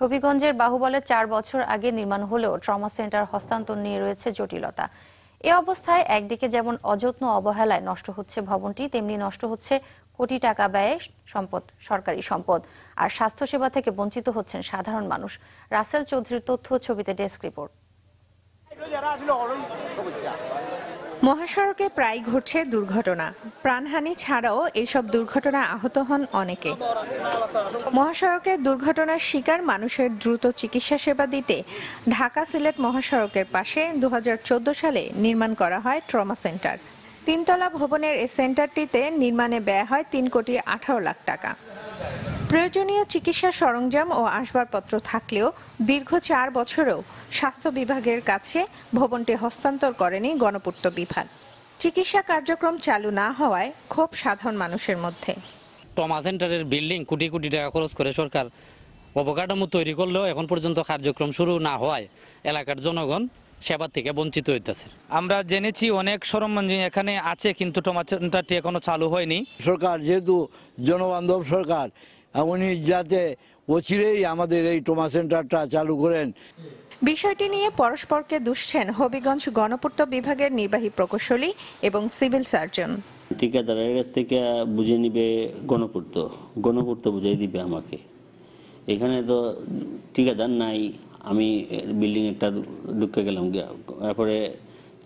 হবিগঞ্জের বাহুবলে 4 বছর আগে নির্মাণ হলেও ট্রমা সেন্টার হস্তান্তর নিয়ে রয়েছে জটিলতা। এ অবস্থায় একদিকে যেমন অযত্ন অবহেলায় নষ্ট হচ্ছে ভবনটি, তেমনি নষ্ট হচ্ছে কোটি টাকা ব্যয়ে সরকারি সম্পদ, আর স্বাস্থ্যসেবা থেকে বঞ্চিত হচ্ছেন সাধারণ মানুষ। রাসেল চৌধুরীর তথ্য, ছবিতে ডেস্ক রিপোর্ট। মহাসড়কে প্রায় ঘটছে দুর্ঘটনা, প্রাণহানি ছাড়াও এসব দুর্ঘটনায় আহত হন অনেকে। মহাসড়কের দুর্ঘটনার শিকার মানুষের দ্রুত চিকিৎসা সেবা দিতে ঢাকা সিলেট মহাসড়কের পাশে 2014 সালে নির্মাণ করা হয় ট্রমা সেন্টার। 3 তলা ভবনের এই সেন্টারটিতে নির্মাণে ব্যয় হয় 3 কোটি 18 লাখ টাকা। প্রয়োজনীয় চিকিৎসা সরঞ্জাম ও আসবাবপত্র থাকলেও দীর্ঘ 4 বছরেও স্বাস্থ্য বিভাগের কাছে ভবনটি হস্তান্তর করেনি গণপূর্ত বিভাগ। চিকিৎসা কার্যক্রম চালু না হওয়ায় ক্ষোভ সাধারণ মানুষের মধ্যে। ট্রমা সেন্টারের বিল্ডিং কোটি কোটি টাকা খরচ করে সরকার অবকাঠামো তৈরি করলেও এখন পর্যন্ত কার্যক্রম শুরু না হওয়ায় এলাকার জনগণ সেবা থেকে বঞ্চিত হইতেছে। আমরা জেনেছি অনেক সরঞ্জাম এখানে আছে, কিন্তু ট্রমা সেন্টারটি এখনো চালু হয়নি। সরকার যেহেতু জনবান্ধব সরকার, উনি যাতে অচিরেই আমাদের এই ট্রমা সেন্টারটা চালু করেন। বিষয়টি নিয়ে পরস্পরকে দুষছেন হবিগঞ্জ গণপূর্ত বিভাগের নির্বাহী প্রকৌশলী এবং সিভিল সার্জন। ঠিকাদারের কাছ থেকে বুঝে নিবে গণপূর্ত বুঝিয়ে দিবে আমাকে। এখানে তো ঠিকাদার নাই, আমি বিল্ডিং একটা ঢুকে গেলাম, তারপরে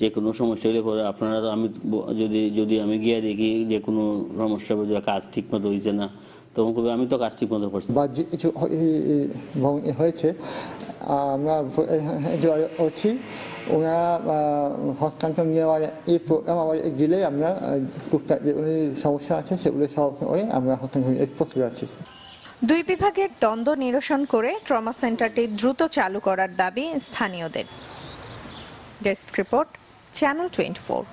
যে কোনো সমস্যা হলে পরে আপনারা তো আমি যদি আমি গিয়ে দেখি যে কোনো সমস্যা কাজ ঠিক মতো হয়েছে না, তখন আমি তো কাজ ঠিক মতো করছি। হয়েছে আমরা হচ্ছি ওনারা হস্তান্তর নেওয়ার এই প্রোগ্রাম গেলে আমরা টুকটাক যে সমস্যা আছে সেগুলো সব আমরা হস্তান্তর প্রস্তুত আছি। 2 বিভাগের দ্বন্দ্ব নিরসন করে ট্রমা সেন্টারটি দ্রুত চালু করার দাবি স্থানীয়দের। Desk report, channel 24।